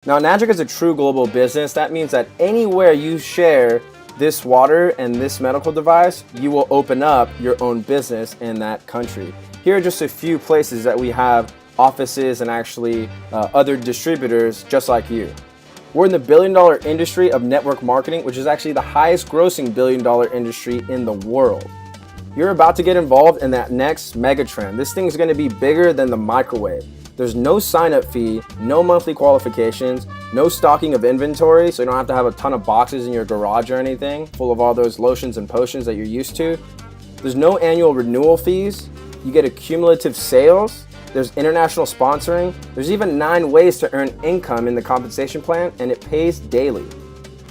Now, Enagic is a true global business. That means that anywhere you share this water and this medical device, you will open up your own business in that country. Here are just a few places that we have offices and actually other distributors just like you. We're in the billion-dollar industry of network marketing, which is actually the highest grossing billion-dollar industry in the world. You're about to get involved in that next mega trend. This thing is going to be bigger than the microwave. There's no sign-up fee, no monthly qualifications, no stocking of inventory, so you don't have to have a ton of boxes in your garage or anything full of all those lotions and potions that you're used to. There's no annual renewal fees. You get accumulative sales. There's international sponsoring. There's even 9 ways to earn income in the compensation plan, and it pays daily.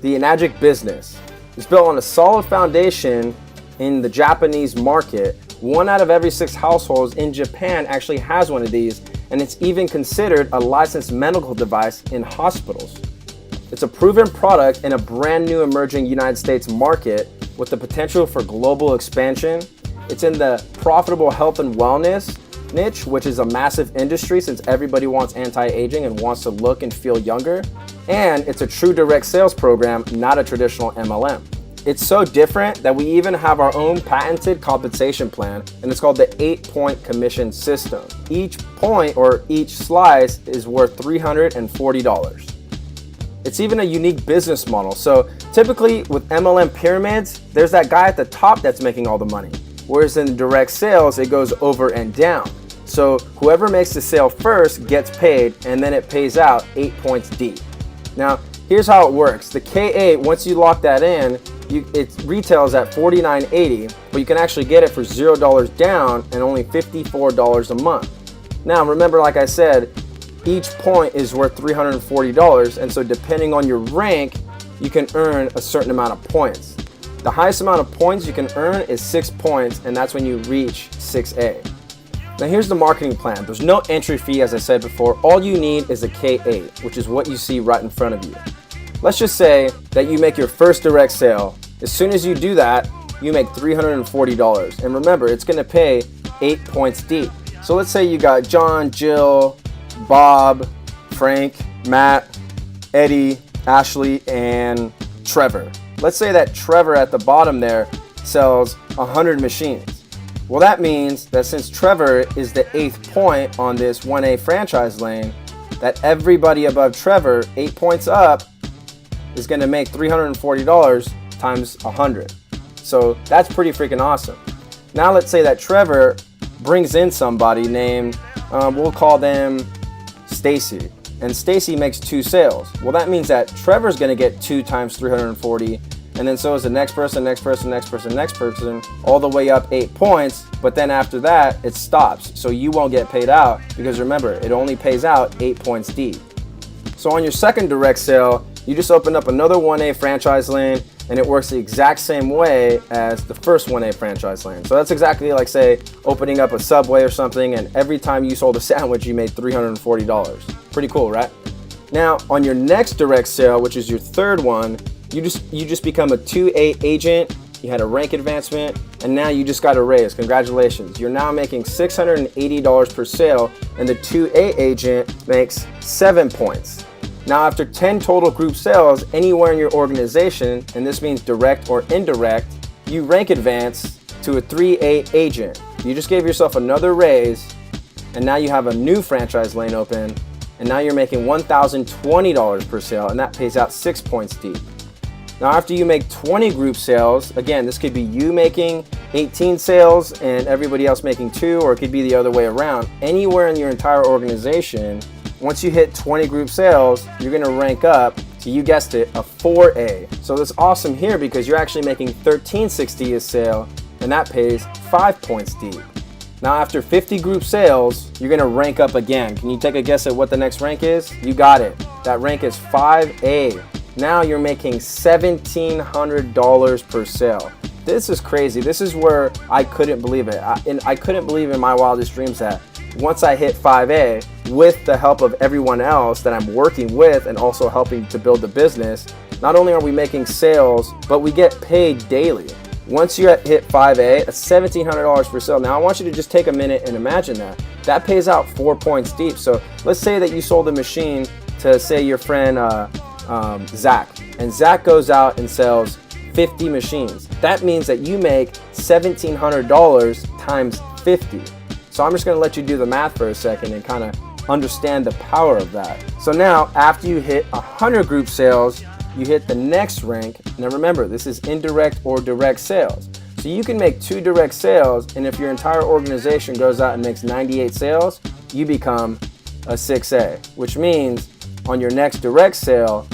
The Enagic business is built on a solid foundation in the Japanese market. 1 out of every 6 households in Japan actually has one of these, and it's even considered a licensed medical device in hospitals. It's a proven product in a brand new emerging United States market with the potential for global expansion. It's in the profitable health and wellness niche, which is a massive industry since everybody wants anti-aging and wants to look and feel younger. And it's a true direct sales program, not a traditional MLM. It's so different that we even have our own patented compensation plan, and it's called the 8-point commission system. Each point or each slice is worth $340. It's even a unique business model. So typically with MLM pyramids, there's that guy at the top that's making all the money. Whereas in direct sales, it goes over and down. So whoever makes the sale first gets paid, and then it pays out 8 points deep. Now, here's how it works. The K8, once you lock that in, it retails at $49.80, but you can actually get it for $0 down and only $54 a month. Now, remember, like I said, each point is worth $340, and so depending on your rank, you can earn a certain amount of points. The highest amount of points you can earn is 6 points, and that's when you reach 6A. Now here's the marketing plan. There's no entry fee, as I said before. All you need is a K8, which is what you see right in front of you. Let's just say that you make your first direct sale. As soon as you do that, you make $340. And remember, it's gonna pay 8 points deep. So let's say you got John, Jill, Bob, Frank, Matt, Eddie, Ashley, and Trevor. Let's say that Trevor at the bottom there sells 100 machines. Well, that means that since Trevor is the 8th point on this 1A franchise lane, that everybody above Trevor, 8 points up, is gonna make $340 times 100. So that's pretty freaking awesome. Now let's say that Trevor brings in somebody named, we'll call them Stacy, and Stacy makes 2 sales. Well, that means that Trevor's gonna get 2 times 340, and then so is the next person, next person, next person, next person, all the way up 8 points, but then after that, it stops. So you won't get paid out because remember, it only pays out 8 points deep. So on your second direct sale, you just open up another 1A franchise lane, and it works the exact same way as the first 1A franchise lane. So that's exactly like, say, opening up a Subway or something, and every time you sold a sandwich, you made $340. Pretty cool, right? Now, on your next direct sale, which is your third one, you just become a 2A agent, you had a rank advancement, and now you just got a raise. Congratulations. You're now making $680 per sale, and the 2A agent makes 7 points. Now, after 10 total group sales anywhere in your organization, and this means direct or indirect, you rank advance to a 3A agent. You just gave yourself another raise, and now you have a new franchise lane open, and now you're making $1,020 per sale, and that pays out 6 points deep. Now, after you make 20 group sales, again, this could be you making 18 sales and everybody else making 2, or it could be the other way around. Anywhere in your entire organization, once you hit 20 group sales, you're gonna rank up to, you guessed it, a 4A. So that's awesome here because you're actually making $1,360 a sale, and that pays 5 points deep. Now, after 50 group sales, you're gonna rank up again. Can you take a guess at what the next rank is? You got it. That rank is 5A. Now you're making $1,700 per sale. This is crazy. This is where I couldn't believe it. I couldn't believe in my wildest dreams that once I hit 5A, with the help of everyone else that I'm working with and also helping to build the business, not only are we making sales, but we get paid daily. Once you hit 5A, that's $1,700 per sale. Now I want you to just take a minute and imagine that. That pays out 4 points deep. So let's say that you sold a machine to say your friend Zach, and Zach goes out and sells 50 machines. That means that you make $1,700 times 50. So I'm just gonna let you do the math for a second and kind of understand the power of that. So now, after you hit 100 group sales, you hit the next rank. Now remember, this is indirect or direct sales. So you can make 2 direct sales, and if your entire organization goes out and makes 98 sales, you become a 6A, which means on your next direct sale,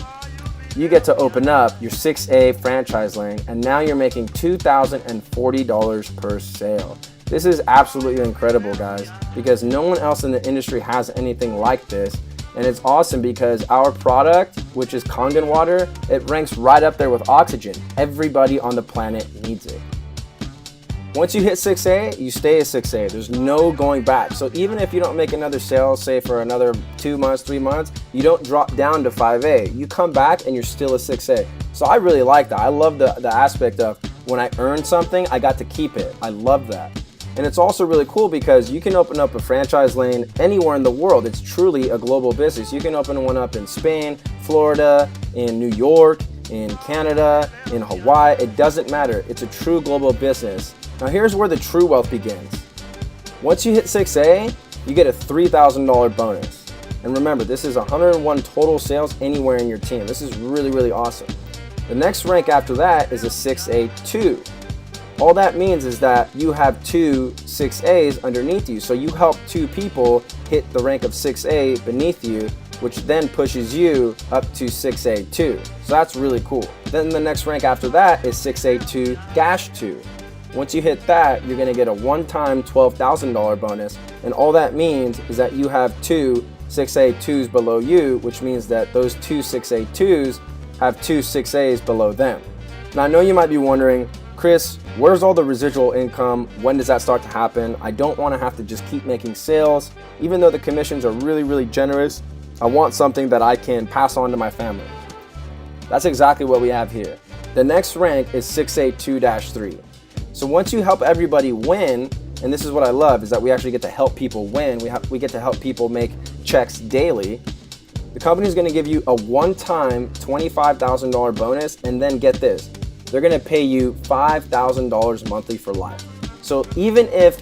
you get to open up your 6A franchise lane, and now you're making $2,040 per sale. This is absolutely incredible, guys, because no one else in the industry has anything like this. And it's awesome because our product, which is Kangen Water, it ranks right up there with oxygen. Everybody on the planet needs it. Once you hit 6A, you stay a 6A. There's no going back. So even if you don't make another sale, say for another 2 months, 3 months, you don't drop down to 5A. You come back and you're still a 6A. So I really like that. I love the aspect of when I earn something, I got to keep it. I love that. And it's also really cool because you can open up a franchise lane anywhere in the world. It's truly a global business. You can open one up in Spain, Florida, in New York, in Canada, in Hawaii. It doesn't matter. It's a true global business. Now here's where the true wealth begins. Once you hit 6A, you get a $3,000 bonus. And remember, this is 101 total sales anywhere in your team. This is really, really awesome. The next rank after that is a 6A2. All that means is that you have 2 6As underneath you. So you help 2 people hit the rank of 6A beneath you, which then pushes you up to 6A2. So that's really cool. Then the next rank after that is 6A2-2. Once you hit that, you're gonna get a one-time $12,000 bonus. And all that means is that you have 2 6A2s below you, which means that those 2 6A2s have 2 6As below them. Now I know you might be wondering, Chris, where's all the residual income? When does that start to happen? I don't want to have to just keep making sales. Even though the commissions are really, really generous, I want something that I can pass on to my family. That's exactly what we have here. The next rank is 6A2-3. So once you help everybody win, and this is what I love, is that we actually get to help people win. We get to help people make checks daily. The company is going to give you a one-time $25,000 bonus, and then get this. They're gonna pay you $5,000 monthly for life. So even if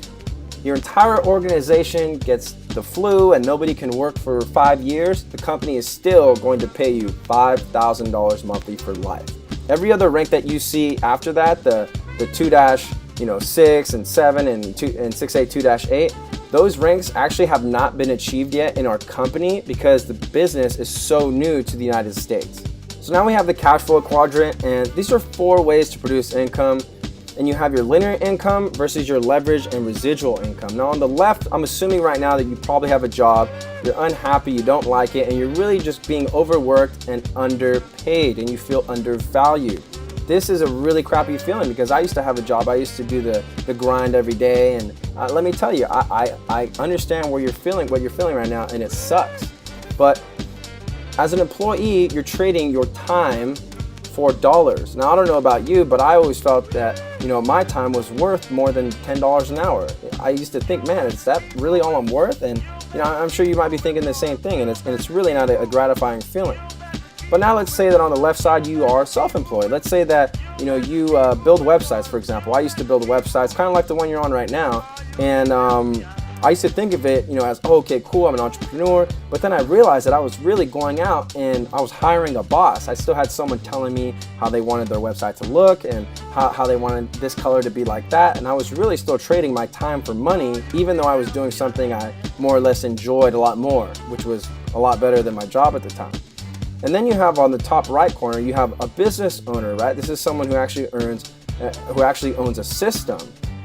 your entire organization gets the flu and nobody can work for 5 years, the company is still going to pay you $5,000 monthly for life. Every other rank that you see after that, the 2-6 and 7 and 6A2-8, those ranks actually have not been achieved yet in our company because the business is so new to the United States. So now we have the cash flow quadrant, and these are 4 ways to produce income. And you have your linear income versus your leverage and residual income. Now on the left, I'm assuming right now that you probably have a job, you're unhappy, you don't like it, and you're really just being overworked and underpaid, and you feel undervalued. This is a really crappy feeling because I used to have a job. I used to do the grind every day, and let me tell you, I understand what you're feeling right now, and it sucks. But as an employee, you're trading your time for dollars. Now, I don't know about you, but I always felt that, my time was worth more than $10 an hour. I used to think, man, is that really all I'm worth? And, I'm sure you might be thinking the same thing, and it's really not a gratifying feeling. But now let's say that on the left side, you are self-employed. Let's say that, you build websites, for example. I used to build websites, kind of like the one you're on right now. And I used to think of it, as, oh, okay, cool, I'm an entrepreneur. But then I realized that I was really going out and I was hiring a boss. I still had someone telling me how they wanted their website to look and how they wanted this color to be like that. And I was really still trading my time for money, even though I was doing something I more or less enjoyed a lot more, which was a lot better than my job at the time. And then you have on the top right corner, you have a business owner, right? This is someone who actually owns a system.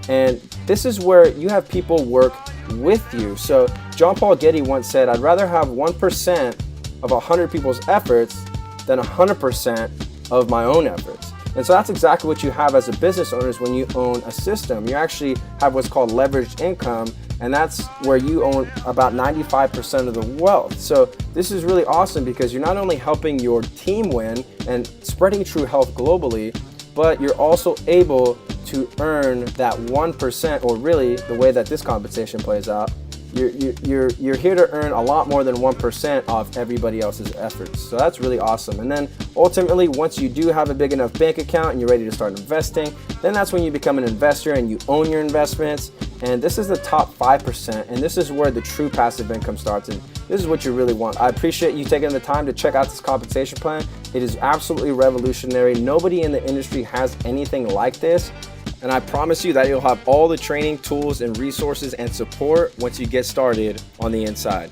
And this is where you have people work with you. So John Paul Getty once said, I'd rather have 1% of 100 people's efforts than 100% of my own efforts. And so that's exactly what you have as a business owner is when you own a system. You actually have what's called leveraged income, and that's where you own about 95% of the wealth. So this is really awesome because you're not only helping your team win and spreading true health globally, but you're also able to earn that 1%, or really the way that this compensation plays out you're here to earn a lot more than 1% of everybody else's efforts. So that's really awesome. And then ultimately, once you do have a big enough bank account and you're ready to start investing, then that's when you become an investor and you own your investments. And this is the top 5%, and this is where the true passive income starts, and this is what you really want. I appreciate you taking the time to check out this compensation plan. It is absolutely revolutionary. Nobody in the industry has anything like this. And I promise you that you'll have all the training, tools, and resources and support once you get started on the inside.